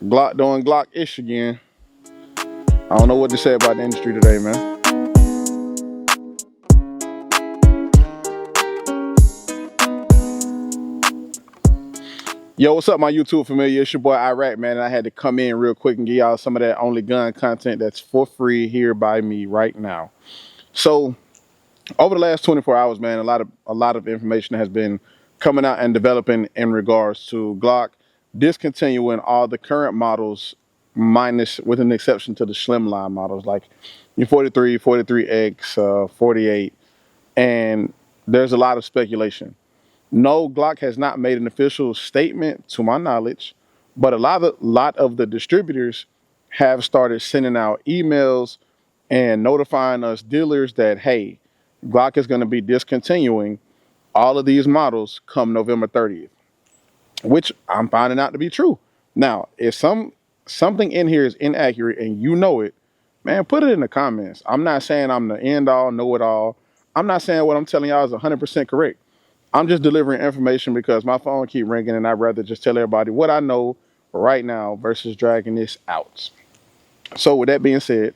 Glock doing Glock-ish again. I don't know what to say about the industry today, man. Yo, what's up, my YouTube familiar? It's your boy Iraq, man. And I had to come in real quick and give y'all some of that only gun content that's for free here by me right now. So, over the last 24 hours, man, a lot of information has been coming out and developing in regards to Glock discontinuing all the current models, minus with an exception to the slimline models like your 43, 43X, 48, and there's a lot of speculation. No, Glock has not made an official statement to my knowledge, but a lot of the distributors have started sending out emails and notifying us dealers that, hey, Glock is going to be discontinuing all of these models come November 30th, which I'm finding out to be true. Now, if something in here is inaccurate and you know it, man, put it in the comments. I'm not saying I'm the end all, know it all. I'm not saying what I'm telling y'all is 100% correct. I'm just delivering information because my phone keep ringing and I'd rather just tell everybody what I know right now versus dragging this out. So with that being said,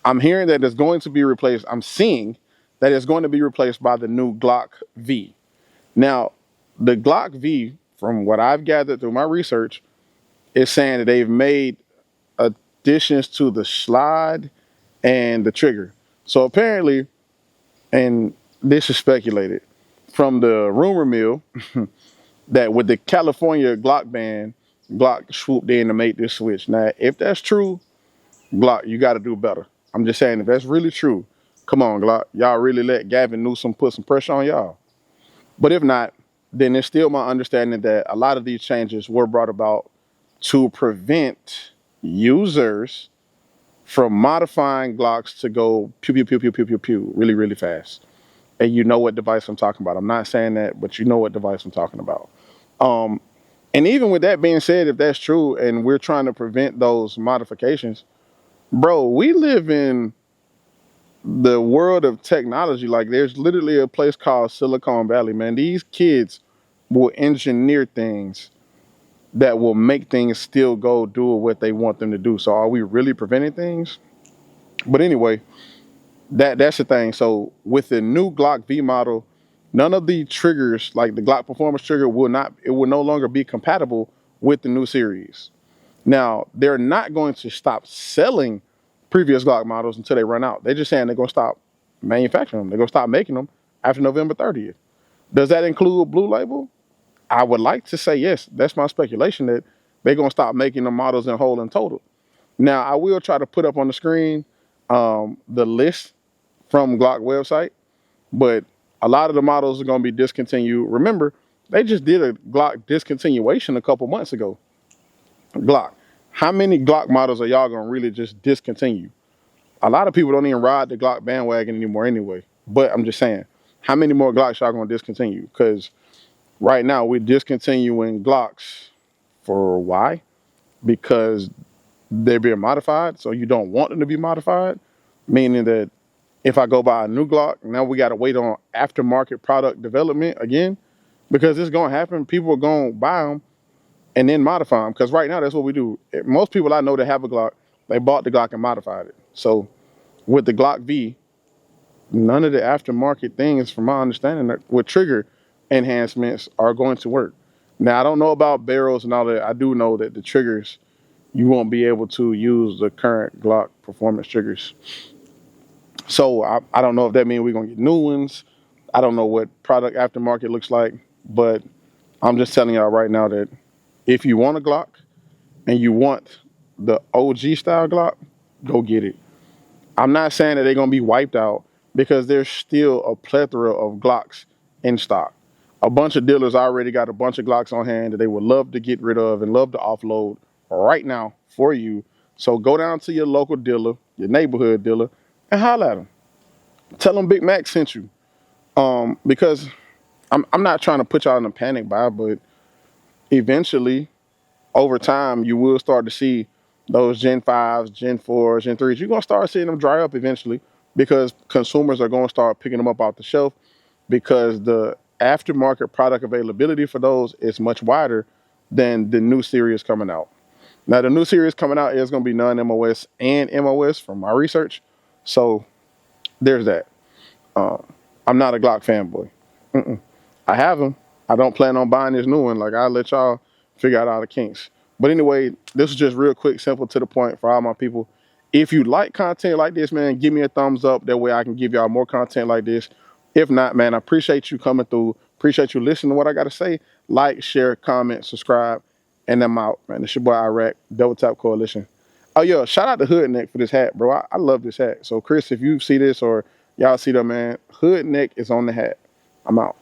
I'm hearing that it's going to be replaced. I'm seeing that it's going to be replaced by the new Glock V. Now, the Glock V, from what I've gathered through my research, is saying that they've made additions to the slide and the trigger. So apparently, and this is speculated, from the rumor mill that with the California Glock ban, Glock swooped in to make this switch. Now, if that's true, Glock, you got to do better. I'm just saying, if that's really true, come on, Glock. Y'all really let Gavin Newsom put some pressure on y'all. But if not, then it's still my understanding that a lot of these changes were brought about to prevent users from modifying Glocks to go pew, pew, pew, pew, pew, pew, pew, really, really fast. And you know what device I'm talking about. I'm not saying that, but you know what device I'm talking about. And even with that being said, if that's true and we're trying to prevent those modifications, bro, we live in the world of technology. Like, there's literally a place called Silicon Valley, man. These kids will engineer things that will make things still go do what they want them to do. So are we really preventing things? But anyway, that's the thing. So with the new Glock V model, none of the triggers, like the Glock Performance trigger, will no longer be compatible with the new series. Now, they're not going to stop selling previous Glock models until they run out. They're just saying they're going to stop manufacturing them. They're going to stop making them after November 30th. Does that include Blue Label? I would like to say yes. That's my speculation, that they're going to stop making the models in whole and total. Now, I will try to put up on the screen the list from Glock website, but a lot of the models are going to be discontinued. Remember, they just did a Glock discontinuation a couple months ago. Glock, how many Glock models are y'all going to really just discontinue? A lot of people don't even ride the Glock bandwagon anymore anyway, but I'm just saying, how many more Glocks y'all going to discontinue? Because right now we're discontinuing Glocks for why? Because they're being modified, so you don't want them to be modified, meaning that if I go buy a new Glock, now we got to wait on aftermarket product development again, because it's going to happen. People are going to buy them and then modify them, because right now that's what we do. Most people I know that have a Glock, they bought the Glock and modified it. So with the Glock V, none of the aftermarket things, from my understanding, with trigger enhancements are going to work. Now, I don't know about barrels and all that. I do know that the triggers, you won't be able to use the current Glock performance triggers. So I don't know if that means we're going to get new ones. I don't know what product aftermarket looks like, but I'm just telling y'all right now that if you want a Glock and you want the OG style Glock, go get it. I'm not saying that they're going to be wiped out, because there's still a plethora of Glocks in stock. A bunch of dealers already got a bunch of Glocks on hand that they would love to get rid of and love to offload right now for you. So go down to your local dealer, your neighborhood dealer, and holler at them. Tell them Big Mac sent you. Because I'm not trying to put y'all in a panic buy, but eventually, over time, you will start to see those Gen 5s, Gen 4s, Gen 3s. You're going to start seeing them dry up eventually, because consumers are going to start picking them up off the shelf, because the aftermarket product availability for those is much wider than the new series coming out. Now the new series coming out is going to be non-MOS and MOS from my research. So there's that. I'm not a Glock fanboy. I have them. I don't plan on buying this new one. Like, I'll let y'all figure out all the kinks. But anyway, this is just real quick, simple, to the point for all my people. If you like content like this, man, give me a thumbs up. That way I can give y'all more content like this. If not, man, I appreciate you coming through. Appreciate you listening to what I got to say. Like, share, comment, subscribe. And I'm out, man. It's your boy Iraq, Double Tap Coalition. Oh, yeah, shout out to Hood Neck for this hat, bro. I love this hat. So, Chris, if you see this or y'all see that, man, Hood Neck is on the hat. I'm out.